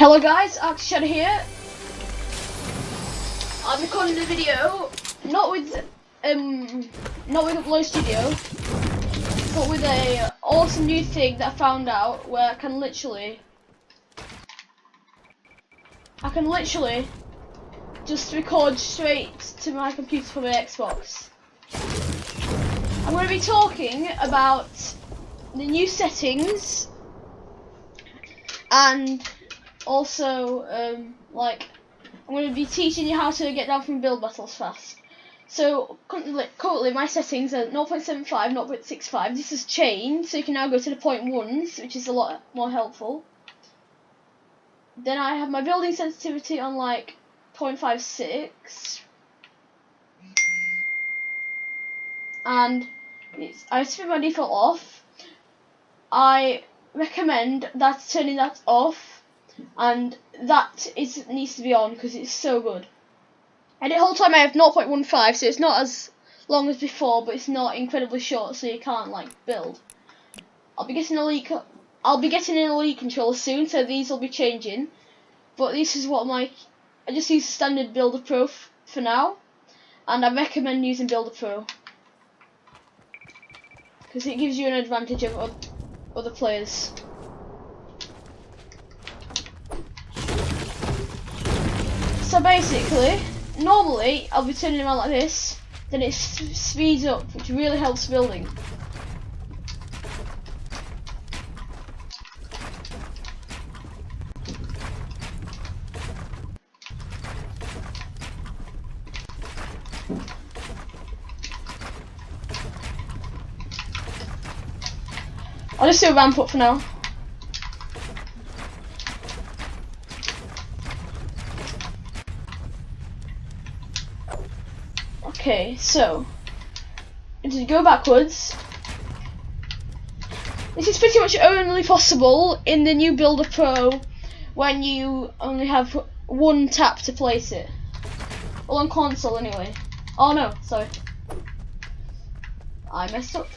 Hello guys, Quadcrasher here. I'm recording a video, not with Upload Studio, but with a awesome new thing that I found out where I can literally just record straight to my computer from my Xbox. I'm going to be talking about the new settings and also I'm going to be teaching you how to get down from build battles fast. So currently my settings are 0.75, 0.65. This has changed, so you can now go to the 0.1s, which is a lot more helpful. Then I have my building sensitivity on like 0.56, and I set my default off. I recommend that turning that off, and that needs to be on because it's so good. And the whole time I have 0.15, so it's not as long as before, but it's not incredibly short, so you can't like build. I'll be getting an elite controller soon, so these will be changing. But this is what I just use standard Builder Pro for now, and I recommend using Builder Pro because it gives you an advantage over other players. So basically, normally I'll be turning around like this, then it speeds up, which really helps building. I'll just do a ramp up for now. Okay, so to go backwards, this is pretty much only possible in the new Builder Pro when you only have one tap to place it. Well, on console anyway. Oh no, sorry, I messed up.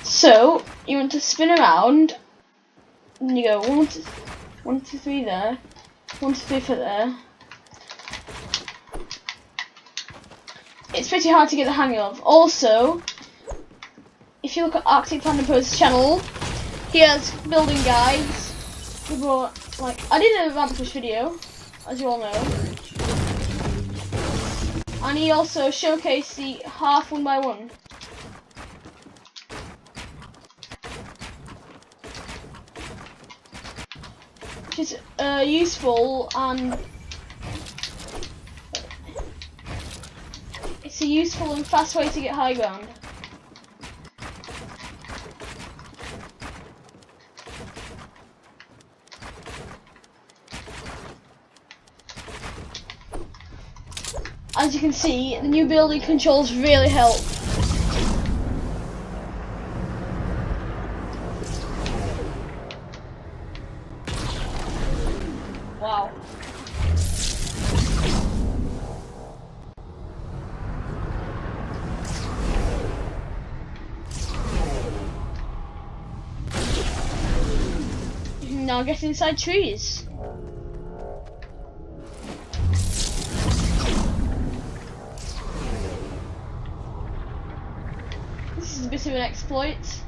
So you want to spin around, and you go 1, 2, 3 there, 1, 2, 3 for there. It's pretty hard to get the hang of. Also, if you look at Arctic Panda Pro's channel, he has building guides. He brought, I did a ramp push video, as you all know, and he also showcased the half 1x1. Which is useful, and it's a useful and fast way to get high ground. As you can see, the new building controls really help. Wow. You can now get inside trees. This is a bit of an exploit.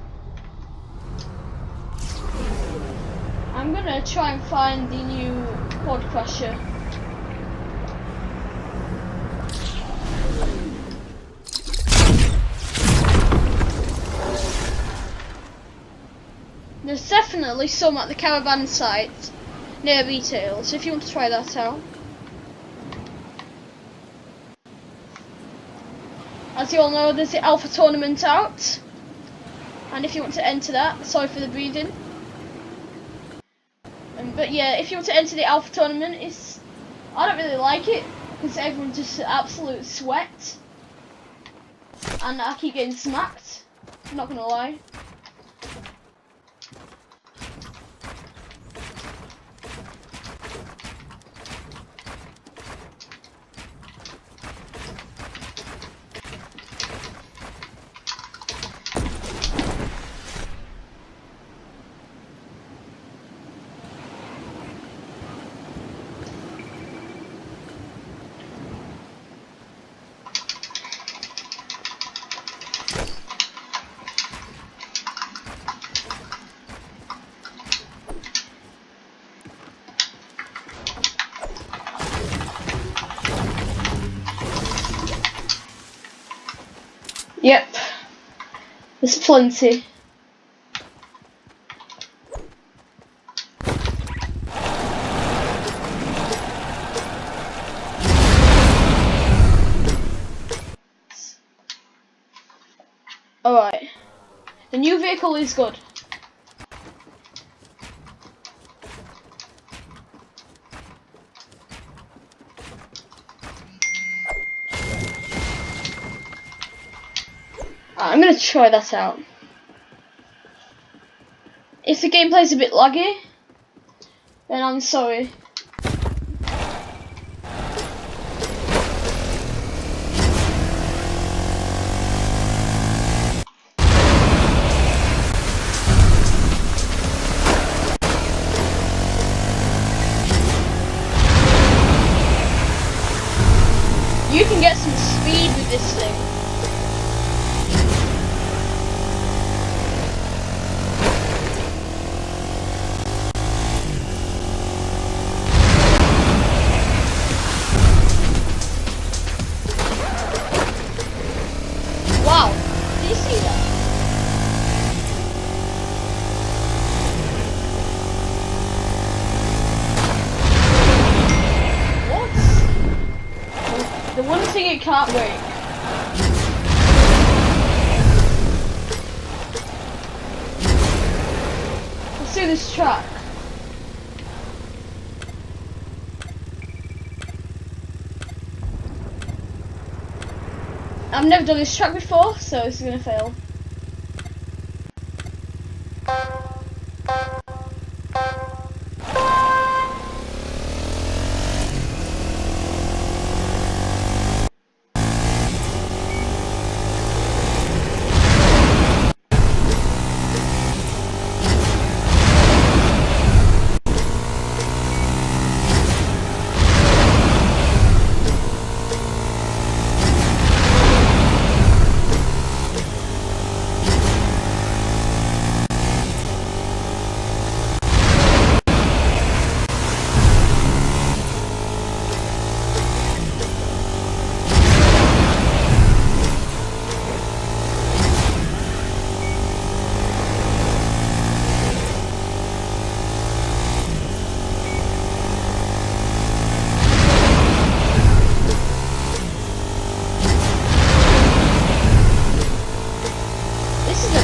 I'm gonna try and find the new Quadcrasher. There's definitely some at the caravan site near retail, so if you want to try that out. As you all know, there's the Alpha tournament out, and if you want to enter that, sorry for the breathing. But yeah, if you want to enter the Alpha tournament, I don't really like it because everyone's just absolute sweat. and I keep getting smacked. I'm not gonna lie. Yep, there's plenty. Alright, the new vehicle is good. I'm gonna try that out. If the gameplay's a bit laggy, then I'm sorry. You can get some speed with this thing. Wow, did you see that? What? The one thing it can't break. Let's do this track. I've never done this track before, so this is gonna fail.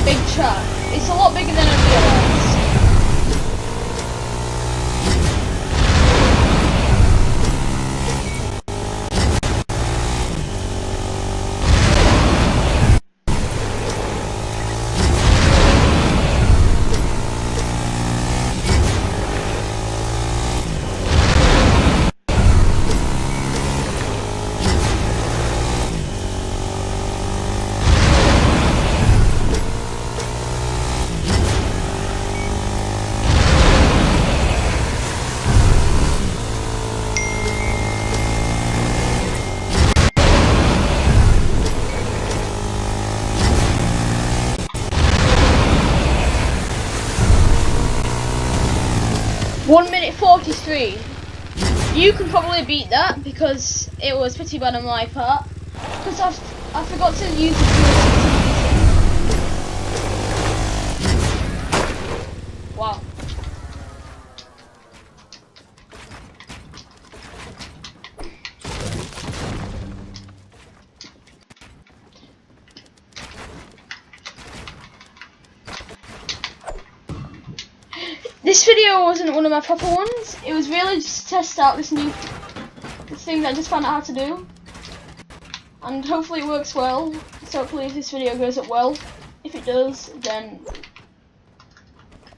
Big track. It's a lot bigger than I realised. One minute 43. You can probably beat that because it was pretty bad on my part. Because I forgot to use the wow. This video wasn't one of my proper ones. It was really just to test out this thing that I just found out how to do. and hopefully it works well. So hopefully this video goes up well. If it does, then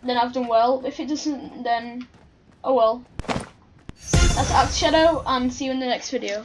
I've done well. If it doesn't, then oh well. That's Axe Shadow, and see you in the next video.